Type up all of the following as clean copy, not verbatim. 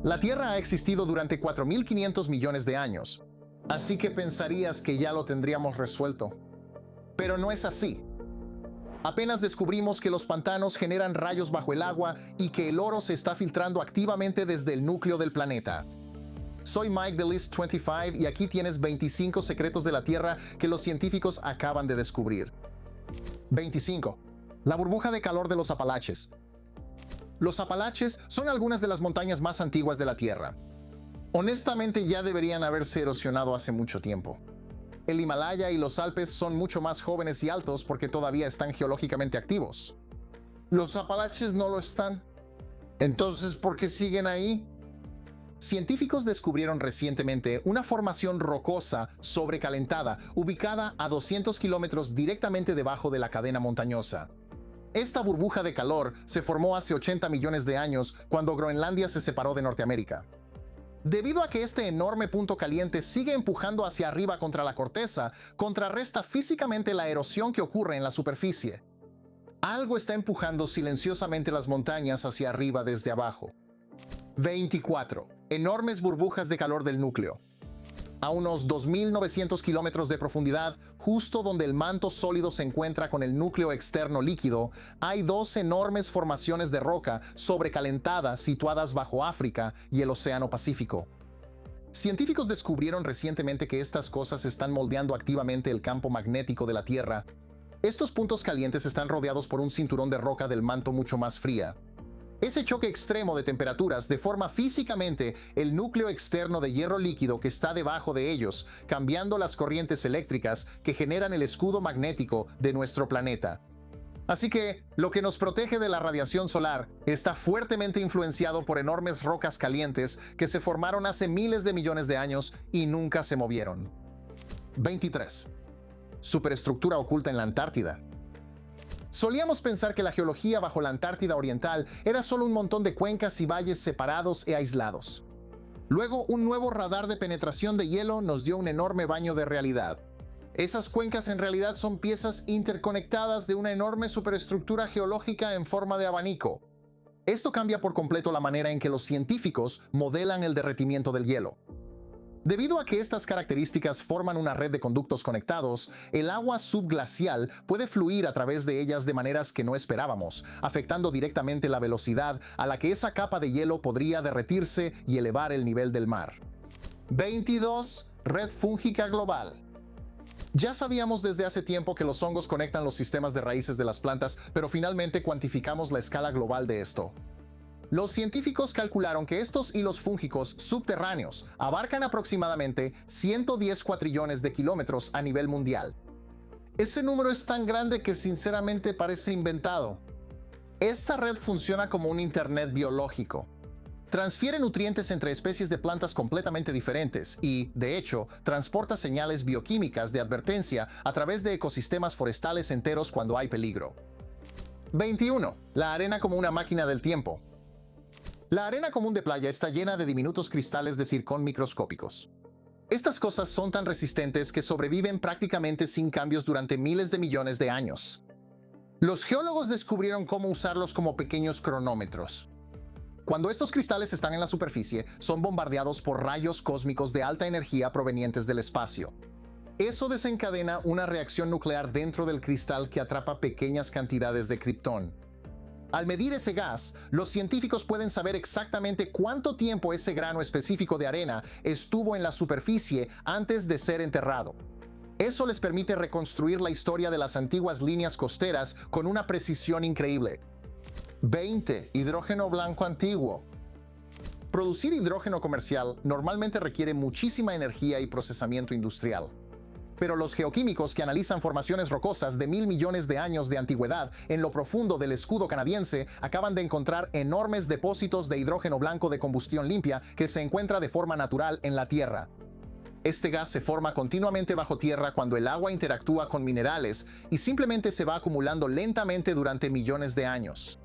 La Tierra ha existido durante 4.500 millones de años, así que pensarías que ya lo tendríamos resuelto. Pero no es así. Apenas descubrimos que los pantanos generan rayos bajo el agua y que el oro se está filtrando activamente desde el núcleo del planeta. Soy Mike de List25 y aquí tienes 25 secretos de la Tierra que los científicos acaban de descubrir. 25. La burbuja de calor de los Apalaches. Los Apalaches son algunas de las montañas más antiguas de la Tierra. Honestamente ya deberían haberse erosionado hace mucho tiempo. El Himalaya y los Alpes son mucho más jóvenes y altos porque todavía están geológicamente activos. Los Apalaches no lo están. Entonces, ¿por qué siguen ahí? Científicos descubrieron recientemente una formación rocosa sobrecalentada ubicada a 200 kilómetros directamente debajo de la cadena montañosa. Esta burbuja de calor se formó hace 80 millones de años cuando Groenlandia se separó de Norteamérica. Debido a que este enorme punto caliente sigue empujando hacia arriba contra la corteza, contrarresta físicamente la erosión que ocurre en la superficie. Algo está empujando silenciosamente las montañas hacia arriba desde abajo. 24. Enormes burbujas de calor del núcleo. A unos 2.900 kilómetros de profundidad, justo donde el manto sólido se encuentra con el núcleo externo líquido, hay dos enormes formaciones de roca sobrecalentadas situadas bajo África y el Océano Pacífico. Científicos descubrieron recientemente que estas cosas están moldeando activamente el campo magnético de la Tierra. Estos puntos calientes están rodeados por un cinturón de roca del manto mucho más fría. Ese choque extremo de temperaturas deforma físicamente el núcleo externo de hierro líquido que está debajo de ellos, cambiando las corrientes eléctricas que generan el escudo magnético de nuestro planeta. Así que, lo que nos protege de la radiación solar está fuertemente influenciado por enormes rocas calientes que se formaron hace miles de millones de años y nunca se movieron. 23. Superestructura oculta en la Antártida. Solíamos pensar que la geología bajo la Antártida Oriental era solo un montón de cuencas y valles separados e aislados. Luego, un nuevo radar de penetración de hielo nos dio un enorme baño de realidad. Esas cuencas en realidad son piezas interconectadas de una enorme superestructura geológica en forma de abanico. Esto cambia por completo la manera en que los científicos modelan el derretimiento del hielo. Debido a que estas características forman una red de conductos conectados, el agua subglacial puede fluir a través de ellas de maneras que no esperábamos, afectando directamente la velocidad a la que esa capa de hielo podría derretirse y elevar el nivel del mar. 22. Red fúngica global. Ya sabíamos desde hace tiempo que los hongos conectan los sistemas de raíces de las plantas, pero finalmente cuantificamos la escala global de esto. Los científicos calcularon que estos hilos fúngicos subterráneos abarcan aproximadamente 110 cuatrillones de kilómetros a nivel mundial. Ese número es tan grande que sinceramente parece inventado. Esta red funciona como un internet biológico. Transfiere nutrientes entre especies de plantas completamente diferentes y, de hecho, transporta señales bioquímicas de advertencia a través de ecosistemas forestales enteros cuando hay peligro. 21. La arena como una máquina del tiempo. La arena común de playa está llena de diminutos cristales de zircón microscópicos. Estas cosas son tan resistentes que sobreviven prácticamente sin cambios durante miles de millones de años. Los geólogos descubrieron cómo usarlos como pequeños cronómetros. Cuando estos cristales están en la superficie, son bombardeados por rayos cósmicos de alta energía provenientes del espacio. Eso desencadena una reacción nuclear dentro del cristal que atrapa pequeñas cantidades de kriptón. Al medir ese gas, los científicos pueden saber exactamente cuánto tiempo ese grano específico de arena estuvo en la superficie antes de ser enterrado. Eso les permite reconstruir la historia de las antiguas líneas costeras con una precisión increíble. 20. Hidrógeno blanco antiguo. Producir hidrógeno comercial normalmente requiere muchísima energía y procesamiento industrial. Pero los geoquímicos que analizan formaciones rocosas de 1.000 millones de años de antigüedad en lo profundo del escudo canadiense acaban de encontrar enormes depósitos de hidrógeno blanco de combustión limpia que se encuentra de forma natural en la Tierra. Este gas se forma continuamente bajo tierra cuando el agua interactúa con minerales y simplemente se va acumulando lentamente durante millones de años.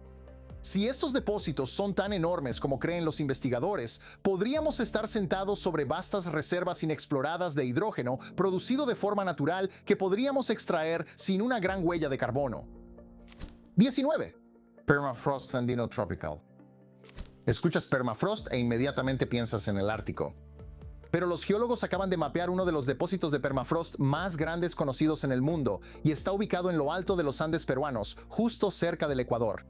Si estos depósitos son tan enormes como creen los investigadores, podríamos estar sentados sobre vastas reservas inexploradas de hidrógeno producido de forma natural que podríamos extraer sin una gran huella de carbono. 19. Permafrost andino tropical. Escuchas permafrost e inmediatamente piensas en el Ártico. Pero los geólogos acaban de mapear uno de los depósitos de permafrost más grandes conocidos en el mundo y está ubicado en lo alto de los Andes peruanos, justo cerca del Ecuador.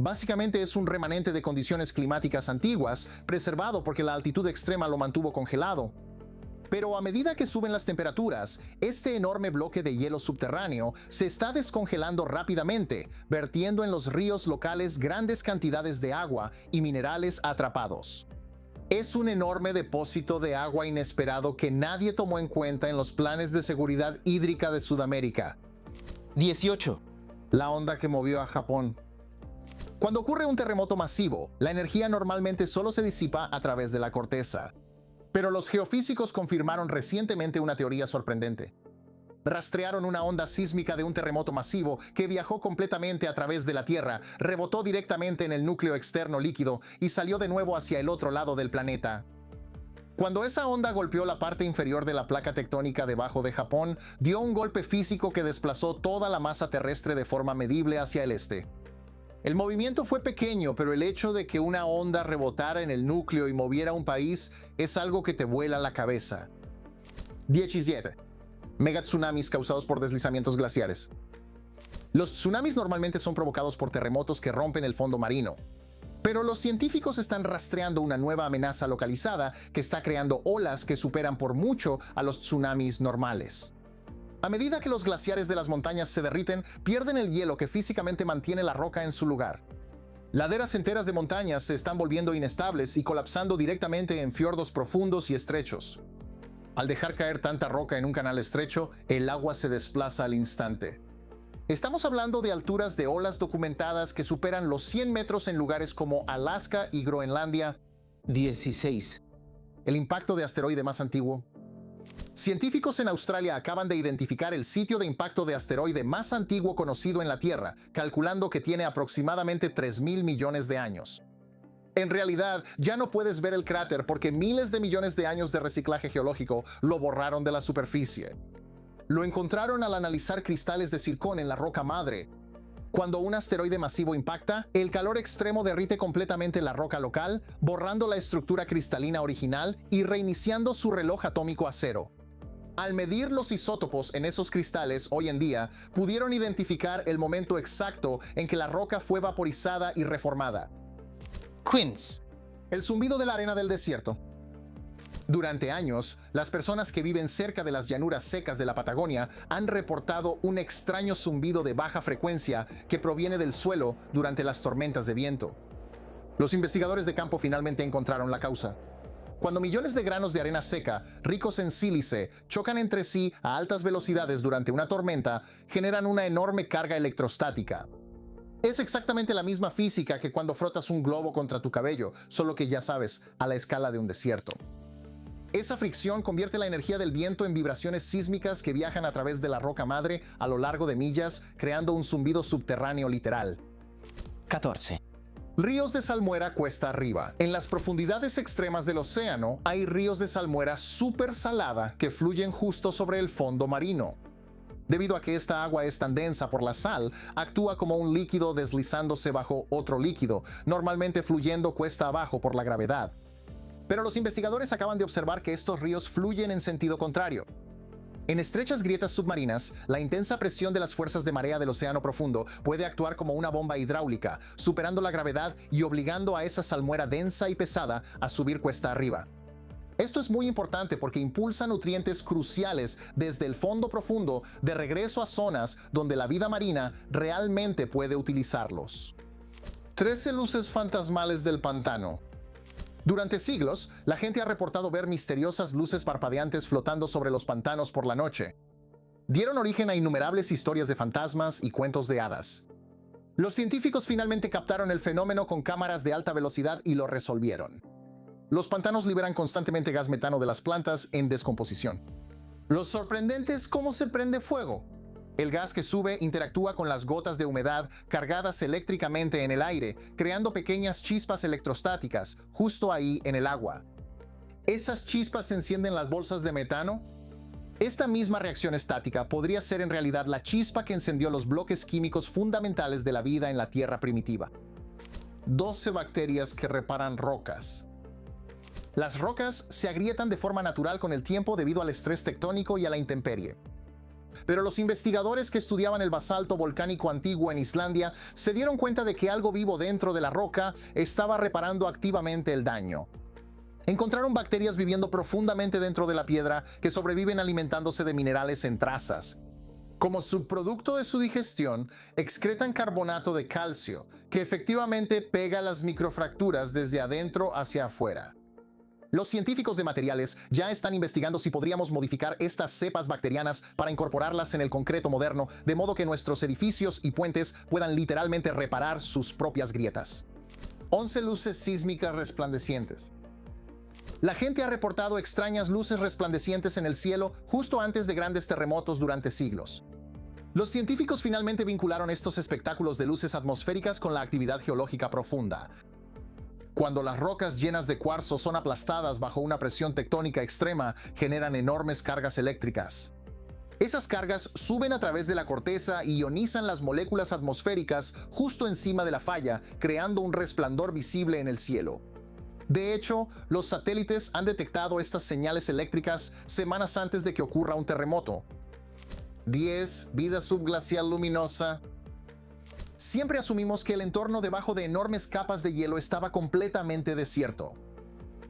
Básicamente es un remanente de condiciones climáticas antiguas, preservado porque la altitud extrema lo mantuvo congelado. Pero a medida que suben las temperaturas, este enorme bloque de hielo subterráneo se está descongelando rápidamente, vertiendo en los ríos locales grandes cantidades de agua y minerales atrapados. Es un enorme depósito de agua inesperado que nadie tomó en cuenta en los planes de seguridad hídrica de Sudamérica. 18. La onda que movió a Japón. Cuando ocurre un terremoto masivo, la energía normalmente solo se disipa a través de la corteza. Pero los geofísicos confirmaron recientemente una teoría sorprendente. Rastrearon una onda sísmica de un terremoto masivo que viajó completamente a través de la Tierra, rebotó directamente en el núcleo externo líquido y salió de nuevo hacia el otro lado del planeta. Cuando esa onda golpeó la parte inferior de la placa tectónica debajo de Japón, dio un golpe físico que desplazó toda la masa terrestre de forma medible hacia el este. El movimiento fue pequeño, pero el hecho de que una onda rebotara en el núcleo y moviera un país es algo que te vuela la cabeza. 17. Megatsunamis causados por deslizamientos glaciares. Los tsunamis normalmente son provocados por terremotos que rompen el fondo marino. Pero los científicos están rastreando una nueva amenaza localizada que está creando olas que superan por mucho a los tsunamis normales. A medida que los glaciares de las montañas se derriten, pierden el hielo que físicamente mantiene la roca en su lugar. Laderas enteras de montañas se están volviendo inestables y colapsando directamente en fiordos profundos y estrechos. Al dejar caer tanta roca en un canal estrecho, el agua se desplaza al instante. Estamos hablando de alturas de olas documentadas que superan los 100 metros en lugares como Alaska y Groenlandia. 16. El impacto de asteroide más antiguo. Científicos en Australia acaban de identificar el sitio de impacto de asteroide más antiguo conocido en la Tierra, calculando que tiene aproximadamente 3.000 millones de años. En realidad, ya no puedes ver el cráter porque miles de millones de años de reciclaje geológico lo borraron de la superficie. Lo encontraron al analizar cristales de zircón en la roca madre. Cuando un asteroide masivo impacta, el calor extremo derrite completamente la roca local, borrando la estructura cristalina original y reiniciando su reloj atómico a cero. Al medir los isótopos en esos cristales hoy en día, pudieron identificar el momento exacto en que la roca fue vaporizada y reformada. 15. El zumbido de la arena del desierto. Durante años, las personas que viven cerca de las llanuras secas de la Patagonia han reportado un extraño zumbido de baja frecuencia que proviene del suelo durante las tormentas de viento. Los investigadores de campo finalmente encontraron la causa. Cuando millones de granos de arena seca, ricos en sílice, chocan entre sí a altas velocidades durante una tormenta, generan una enorme carga electrostática. Es exactamente la misma física que cuando frotas un globo contra tu cabello, solo que ya sabes, a la escala de un desierto. Esa fricción convierte la energía del viento en vibraciones sísmicas que viajan a través de la roca madre a lo largo de millas, creando un zumbido subterráneo literal. 14. Ríos de salmuera cuesta arriba. En las profundidades extremas del océano hay ríos de salmuera súper salada que fluyen justo sobre el fondo marino. Debido a que esta agua es tan densa por la sal, actúa como un líquido deslizándose bajo otro líquido, normalmente fluyendo cuesta abajo por la gravedad. Pero los investigadores acaban de observar que estos ríos fluyen en sentido contrario. En estrechas grietas submarinas, la intensa presión de las fuerzas de marea del océano profundo puede actuar como una bomba hidráulica, superando la gravedad y obligando a esa salmuera densa y pesada a subir cuesta arriba. Esto es muy importante porque impulsa nutrientes cruciales desde el fondo profundo de regreso a zonas donde la vida marina realmente puede utilizarlos. 13 luces fantasmales del pantano. Durante siglos, la gente ha reportado ver misteriosas luces parpadeantes flotando sobre los pantanos por la noche. Dieron origen a innumerables historias de fantasmas y cuentos de hadas. Los científicos finalmente captaron el fenómeno con cámaras de alta velocidad y lo resolvieron. Los pantanos liberan constantemente gas metano de las plantas en descomposición. Lo sorprendente es cómo se prende fuego. El gas que sube interactúa con las gotas de humedad cargadas eléctricamente en el aire, creando pequeñas chispas electrostáticas justo ahí en el agua. ¿Esas chispas encienden las bolsas de metano? Esta misma reacción estática podría ser en realidad la chispa que encendió los bloques químicos fundamentales de la vida en la Tierra primitiva. 12 bacterias que reparan rocas. Las rocas se agrietan de forma natural con el tiempo debido al estrés tectónico y a la intemperie. Pero los investigadores que estudiaban el basalto volcánico antiguo en Islandia se dieron cuenta de que algo vivo dentro de la roca estaba reparando activamente el daño. Encontraron bacterias viviendo profundamente dentro de la piedra que sobreviven alimentándose de minerales en trazas. Como subproducto de su digestión, excretan carbonato de calcio, que efectivamente pega las microfracturas desde adentro hacia afuera. Los científicos de materiales ya están investigando si podríamos modificar estas cepas bacterianas para incorporarlas en el concreto moderno, de modo que nuestros edificios y puentes puedan literalmente reparar sus propias grietas. 11 luces sísmicas resplandecientes. La gente ha reportado extrañas luces resplandecientes en el cielo justo antes de grandes terremotos durante siglos. Los científicos finalmente vincularon estos espectáculos de luces atmosféricas con la actividad geológica profunda. Cuando las rocas llenas de cuarzo son aplastadas bajo una presión tectónica extrema, generan enormes cargas eléctricas. Esas cargas suben a través de la corteza y ionizan las moléculas atmosféricas justo encima de la falla, creando un resplandor visible en el cielo. De hecho, los satélites han detectado estas señales eléctricas semanas antes de que ocurra un terremoto. 10. Vida subglacial luminosa. Siempre asumimos que el entorno debajo de enormes capas de hielo estaba completamente desierto.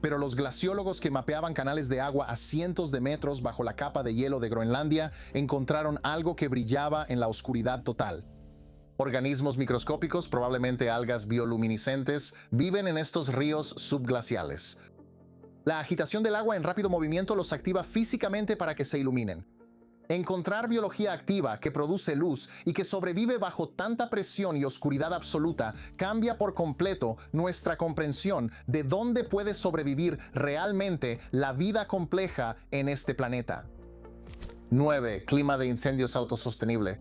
Pero los glaciólogos que mapeaban canales de agua a cientos de metros bajo la capa de hielo de Groenlandia encontraron algo que brillaba en la oscuridad total. Organismos microscópicos, probablemente algas bioluminiscentes, viven en estos ríos subglaciales. La agitación del agua en rápido movimiento los activa físicamente para que se iluminen. Encontrar biología activa que produce luz y que sobrevive bajo tanta presión y oscuridad absoluta cambia por completo nuestra comprensión de dónde puede sobrevivir realmente la vida compleja en este planeta. 9. Clima de incendios autosostenible.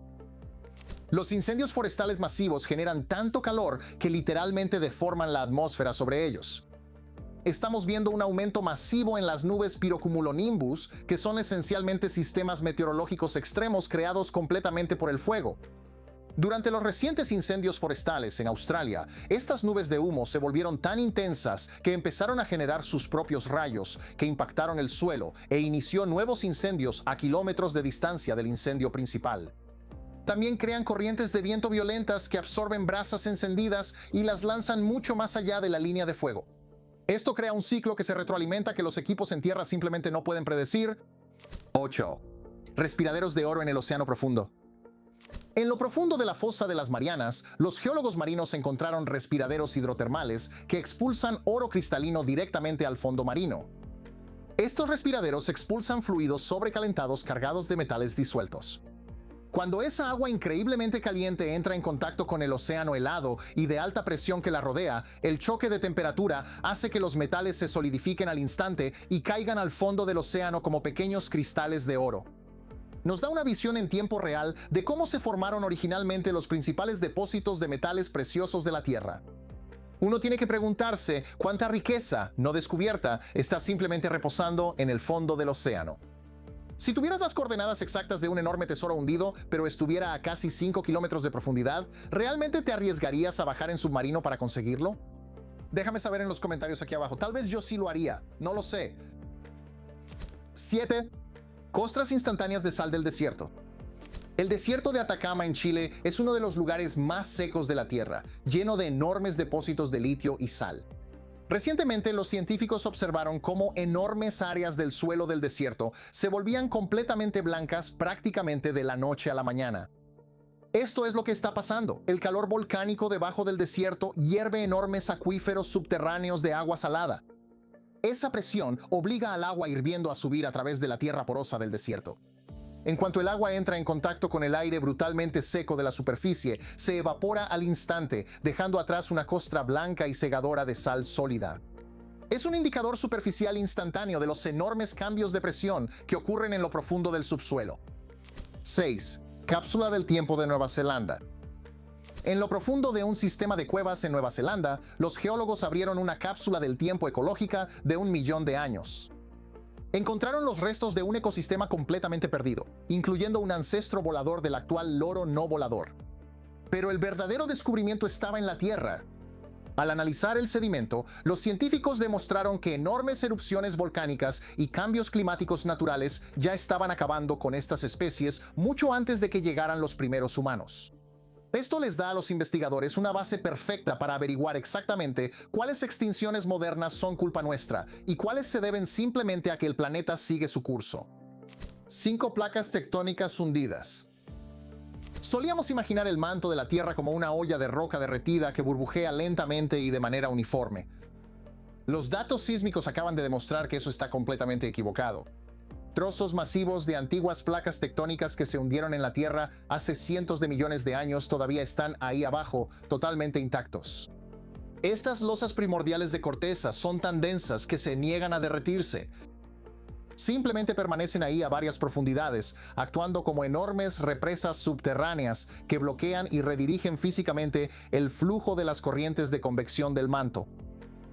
Los incendios forestales masivos generan tanto calor que literalmente deforman la atmósfera sobre ellos. Estamos viendo un aumento masivo en las nubes pirocumulonimbus, que son esencialmente sistemas meteorológicos extremos creados completamente por el fuego. Durante los recientes incendios forestales en Australia, estas nubes de humo se volvieron tan intensas que empezaron a generar sus propios rayos, que impactaron el suelo e inició nuevos incendios a kilómetros de distancia del incendio principal. También crean corrientes de viento violentas que absorben brasas encendidas y las lanzan mucho más allá de la línea de fuego. Esto crea un ciclo que se retroalimenta que los equipos en tierra simplemente no pueden predecir. 8. Respiraderos de oro en el océano profundo. En lo profundo de la fosa de las Marianas, los geólogos marinos encontraron respiraderos hidrotermales que expulsan oro cristalino directamente al fondo marino. Estos respiraderos expulsan fluidos sobrecalentados cargados de metales disueltos. Cuando esa agua increíblemente caliente entra en contacto con el océano helado y de alta presión que la rodea, el choque de temperatura hace que los metales se solidifiquen al instante y caigan al fondo del océano como pequeños cristales de oro. Nos da una visión en tiempo real de cómo se formaron originalmente los principales depósitos de metales preciosos de la Tierra. Uno tiene que preguntarse cuánta riqueza no descubierta está simplemente reposando en el fondo del océano. Si tuvieras las coordenadas exactas de un enorme tesoro hundido, pero estuviera a casi 5 kilómetros de profundidad, ¿realmente te arriesgarías a bajar en submarino para conseguirlo? Déjame saber en los comentarios aquí abajo. Tal vez yo sí lo haría, no lo sé. 7. Costras instantáneas de sal del desierto. El desierto de Atacama en Chile es uno de los lugares más secos de la Tierra, lleno de enormes depósitos de litio y sal. Recientemente, los científicos observaron cómo enormes áreas del suelo del desierto se volvían completamente blancas prácticamente de la noche a la mañana. Esto es lo que está pasando. El calor volcánico debajo del desierto hierve enormes acuíferos subterráneos de agua salada. Esa presión obliga al agua hirviendo a subir a través de la tierra porosa del desierto. En cuanto el agua entra en contacto con el aire brutalmente seco de la superficie, se evapora al instante, dejando atrás una costra blanca y cegadora de sal sólida. Es un indicador superficial instantáneo de los enormes cambios de presión que ocurren en lo profundo del subsuelo. 6. Cápsula del tiempo de Nueva Zelanda. En lo profundo de un sistema de cuevas en Nueva Zelanda, los geólogos abrieron una cápsula del tiempo ecológica de 1 millón de años. Encontraron los restos de un ecosistema completamente perdido, incluyendo un ancestro volador del actual loro no volador. Pero el verdadero descubrimiento estaba en la Tierra. Al analizar el sedimento, los científicos demostraron que enormes erupciones volcánicas y cambios climáticos naturales ya estaban acabando con estas especies mucho antes de que llegaran los primeros humanos. Esto les da a los investigadores una base perfecta para averiguar exactamente cuáles extinciones modernas son culpa nuestra y cuáles se deben simplemente a que el planeta sigue su curso. 5 placas tectónicas hundidas. Solíamos imaginar el manto de la Tierra como una olla de roca derretida que burbujea lentamente y de manera uniforme. Los datos sísmicos acaban de demostrar que eso está completamente equivocado. Trozos masivos de antiguas placas tectónicas que se hundieron en la Tierra hace cientos de millones de años todavía están ahí abajo, totalmente intactos. Estas losas primordiales de corteza son tan densas que se niegan a derretirse. Simplemente permanecen ahí a varias profundidades, actuando como enormes represas subterráneas que bloquean y redirigen físicamente el flujo de las corrientes de convección del manto.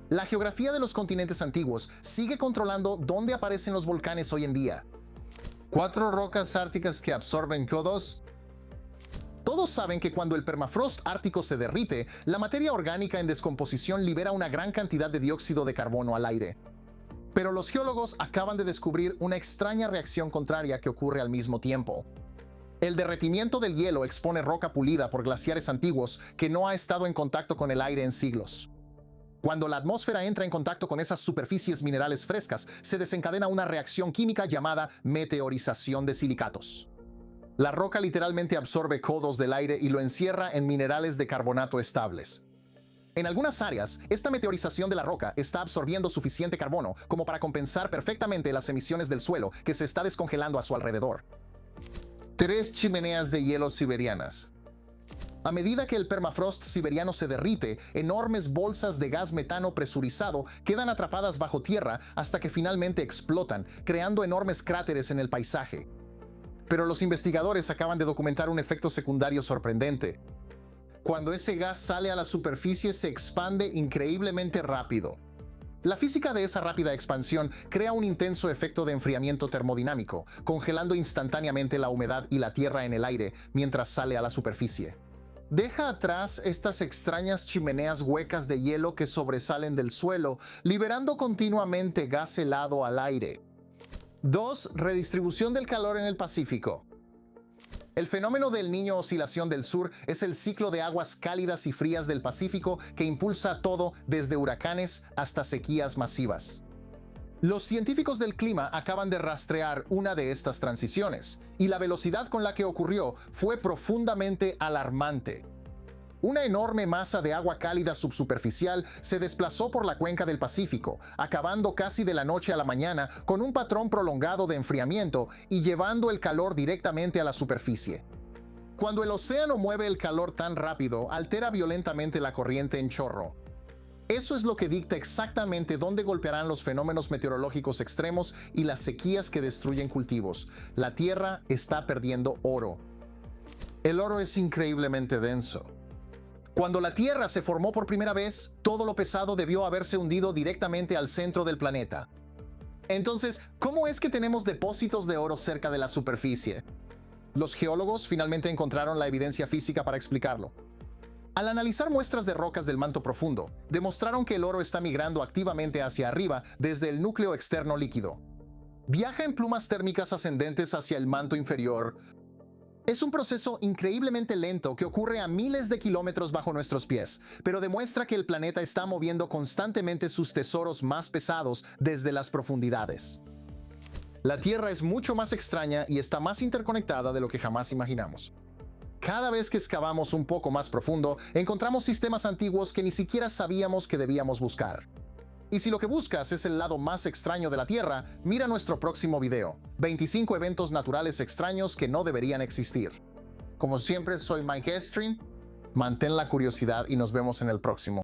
La geografía de los continentes antiguos sigue controlando dónde aparecen los volcanes hoy en día. 4 rocas árticas que absorben CO2. Todos saben que cuando el permafrost ártico se derrite, la materia orgánica en descomposición libera una gran cantidad de dióxido de carbono al aire. Pero los geólogos acaban de descubrir una extraña reacción contraria que ocurre al mismo tiempo. El derretimiento del hielo expone roca pulida por glaciares antiguos que no ha estado en contacto con el aire en siglos. Cuando la atmósfera entra en contacto con esas superficies minerales frescas, se desencadena una reacción química llamada meteorización de silicatos. La roca literalmente absorbe CO2 del aire y lo encierra en minerales de carbonato estables. En algunas áreas, esta meteorización de la roca está absorbiendo suficiente carbono como para compensar perfectamente las emisiones del suelo que se está descongelando a su alrededor. 3 chimeneas de hielo siberianas. A medida que el permafrost siberiano se derrite, enormes bolsas de gas metano presurizado quedan atrapadas bajo tierra hasta que finalmente explotan, creando enormes cráteres en el paisaje. Pero los investigadores acaban de documentar un efecto secundario sorprendente. Cuando ese gas sale a la superficie, se expande increíblemente rápido. La física de esa rápida expansión crea un intenso efecto de enfriamiento termodinámico, congelando instantáneamente la humedad y la tierra en el aire mientras sale a la superficie. Deja atrás estas extrañas chimeneas huecas de hielo que sobresalen del suelo, liberando continuamente gas helado al aire. 2. Redistribución del calor en el Pacífico. El fenómeno del Niño Oscilación del Sur es el ciclo de aguas cálidas y frías del Pacífico que impulsa todo desde huracanes hasta sequías masivas. Los científicos del clima acaban de rastrear una de estas transiciones, y la velocidad con la que ocurrió fue profundamente alarmante. Una enorme masa de agua cálida subsuperficial se desplazó por la cuenca del Pacífico, acabando casi de la noche a la mañana con un patrón prolongado de enfriamiento y llevando el calor directamente a la superficie. Cuando el océano mueve el calor tan rápido, altera violentamente la corriente en chorro. Eso es lo que dicta exactamente dónde golpearán los fenómenos meteorológicos extremos y las sequías que destruyen cultivos. La Tierra está perdiendo oro. El oro es increíblemente denso. Cuando la Tierra se formó por primera vez, todo lo pesado debió haberse hundido directamente al centro del planeta. Entonces, ¿cómo es que tenemos depósitos de oro cerca de la superficie? Los geólogos finalmente encontraron la evidencia física para explicarlo. Al analizar muestras de rocas del manto profundo, demostraron que el oro está migrando activamente hacia arriba desde el núcleo externo líquido. Viaja en plumas térmicas ascendentes hacia el manto inferior. Es un proceso increíblemente lento que ocurre a miles de kilómetros bajo nuestros pies, pero demuestra que el planeta está moviendo constantemente sus tesoros más pesados desde las profundidades. La Tierra es mucho más extraña y está más interconectada de lo que jamás imaginamos. Cada vez que excavamos un poco más profundo, encontramos sistemas antiguos que ni siquiera sabíamos que debíamos buscar. Y si lo que buscas es el lado más extraño de la Tierra, mira nuestro próximo video, 25 eventos naturales extraños que no deberían existir. Como siempre, soy Mike Estrin, mantén la curiosidad y nos vemos en el próximo.